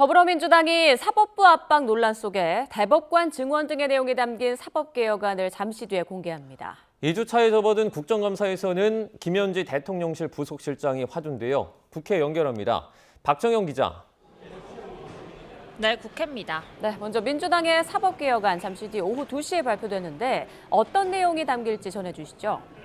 더불어민주당이 사법부 압박 논란 속에 대법관 증언 등의 내용이 담긴 사법개혁안을 잠시 뒤에 공개합니다. 2주차에 접어든 국정감사에서는 김현지 대통령실 부속실장이 화두인데요. 국회 연결합니다. 박정영 기자. 네, 국회입니다. 네, 먼저 민주당의 사법개혁안 잠시 뒤 오후 2시에 발표되는데 어떤 내용이 담길지 전해주시죠.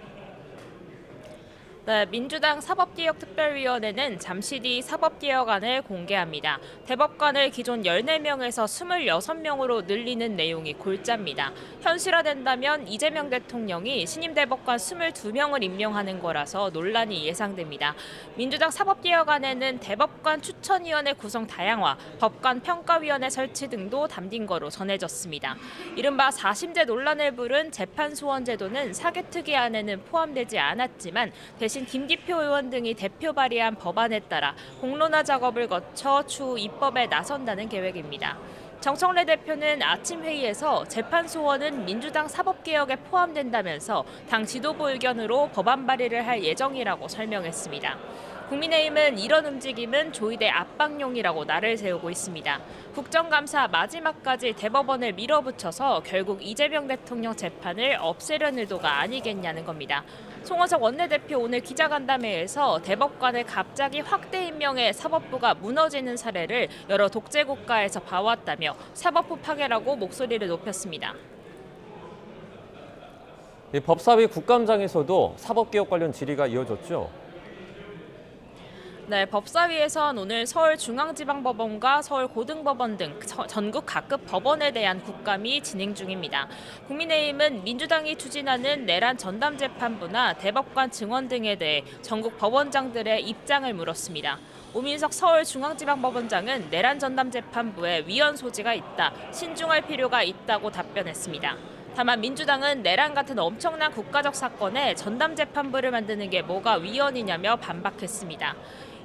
네, 민주당 사법개혁특별위원회는 잠시 뒤 사법개혁안을 공개합니다. 대법관을 기존 14명에서 26명으로 늘리는 내용이 골자입니다. 현실화된다면 이재명 대통령이 신임 대법관 22명을 임명하는 거라서 논란이 예상됩니다. 민주당 사법개혁안에는 대법관 추천위원회 구성 다양화, 법관 평가위원회 설치 등도 담긴 거로 전해졌습니다. 이른바 4심제 논란을 부른 재판소원제도는 사개특위안에는 포함되지 않았지만 대신 김기표 의원 등이 대표 발의한 법안에 따라 공론화 작업을 거쳐 추후 입법에 나선다는 계획입니다. 정청래 대표는 아침 회의에서 재판소원은 민주당 사법개혁에 포함된다면서 당 지도부 의견으로 법안 발의를 할 예정이라고 설명했습니다. 국민의힘은 이런 움직임은 조이대 압박용이라고 날을 세우고 있습니다. 국정감사 마지막까지 대법원을 밀어붙여서 결국 이재명 대통령 재판을 없애려는 의도가 아니겠냐는 겁니다. 송원석 원내대표 오늘 기자간담회에서 대법관을 갑자기 확대 임명해 사법부가 무너지는 사례를 여러 독재 국가에서 봐왔다며 사법부 파괴라고 목소리를 높였습니다. 법사위 국감장에서도 사법개혁 관련 질의가 이어졌죠. 네, 법사위에선 오늘 서울중앙지방법원과 서울고등법원 등 전국 각급 법원에 대한 국감이 진행 중입니다. 국민의힘은 민주당이 추진하는 내란 전담재판부나 대법관 증언 등에 대해 전국 법원장들의 입장을 물었습니다. 오민석 서울중앙지방법원장은 내란 전담재판부에 위헌 소지가 있다, 신중할 필요가 있다고 답변했습니다. 다만 민주당은 내란 같은 엄청난 국가적 사건에 전담재판부를 만드는 게 뭐가 위헌이냐며 반박했습니다.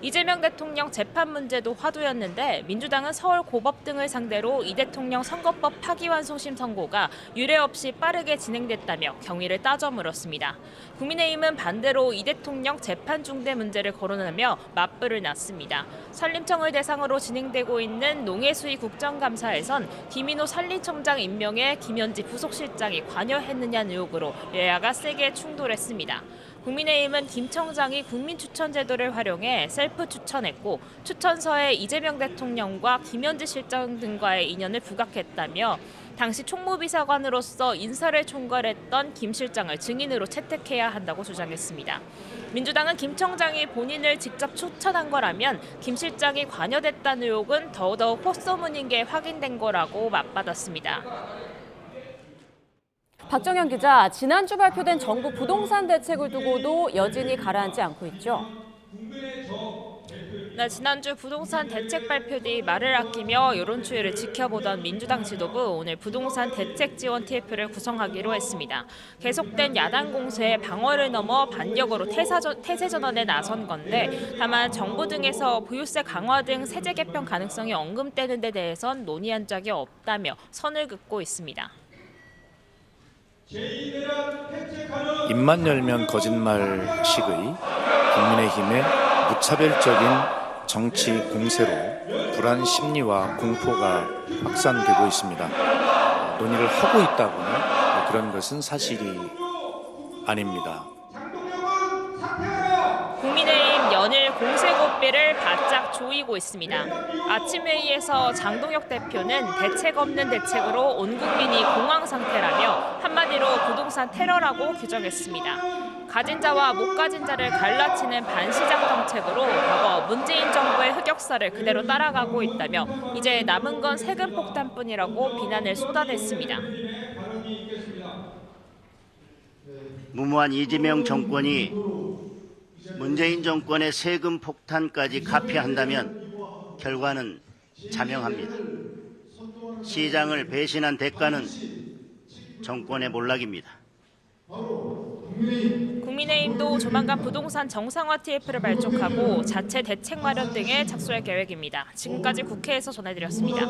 이재명 대통령 재판 문제도 화두였는데 민주당은 서울고법 등을 상대로 이 대통령 선거법 파기환송심 선고가 유례 없이 빠르게 진행됐다며 경위를 따져 물었습니다. 국민의힘은 반대로 이 대통령 재판 중대 문제를 거론하며 맞불을 놨습니다. 산림청을 대상으로 진행되고 있는 농해수위 국정감사에선 김인호 산림청장 임명에 김현지 부속실장이 관여했느냐는 의혹으로 여야가 세게 충돌했습니다. 국민의힘은 김 청장이 국민추천제도를 활용해 셀프 추천했고 추천서에 이재명 대통령과 김현지 실장 등과의 인연을 부각했다며 당시 총무비서관으로서 인사를 총괄했던 김 실장을 증인으로 채택해야 한다고 주장했습니다. 민주당은 김 청장이 본인을 직접 추천한 거라면 김 실장이 관여됐다는 의혹은 더더욱 헛소문인 게 확인된 거라고 맞받았습니다. 박정영 기자, 지난주 발표된 정부 부동산 대책을 두고도 여진이 가라앉지 않고 있죠. 네, 지난주 부동산 대책 발표 뒤 말을 아끼며 여론 추이를 지켜보던 민주당 지도부 오늘 부동산 대책 지원 TF를 구성하기로 했습니다. 계속된 야당 공세에 방어를 넘어 반격으로 태세 전환에 나선 건데 다만 정부 등에서 보유세 강화 등 세제 개편 가능성이 언급되는 데 대해선 논의한 적이 없다며 선을 긋고 있습니다. 입만 열면 거짓말식의 국민의힘의 무차별적인 정치 공세로 불안 심리와 공포가 확산되고 있습니다. 논의를 하고 있다거나 그런 것은 사실이 아닙니다. 국민의힘 연일 공세 고삐를 바짝 조이고 있습니다. 아침 회의에서 장동혁 대표는 대책 없는 대책으로 온 국민이 공황 상태라며 한마디로 부동산 테러라고 규정했습니다. 가진 자와 못 가진 자를 갈라치는 반시장 정책으로 과거 문재인 정부의 흑역사를 그대로 따라가고 있다며 이제 남은 건 세금 폭탄뿐이라고 비난을 쏟아냈습니다. 무모한 이재명 정권이 문재인 정권의 세금 폭탄까지 카피한다면 결과는 자명합니다. 시장을 배신한 대가는 정권의 몰락입니다. 국민의힘도 조만간 부동산 정상화 TF를 발족하고 자체 대책 마련 등에 착수할 계획입니다. 지금까지 국회에서 전해드렸습니다.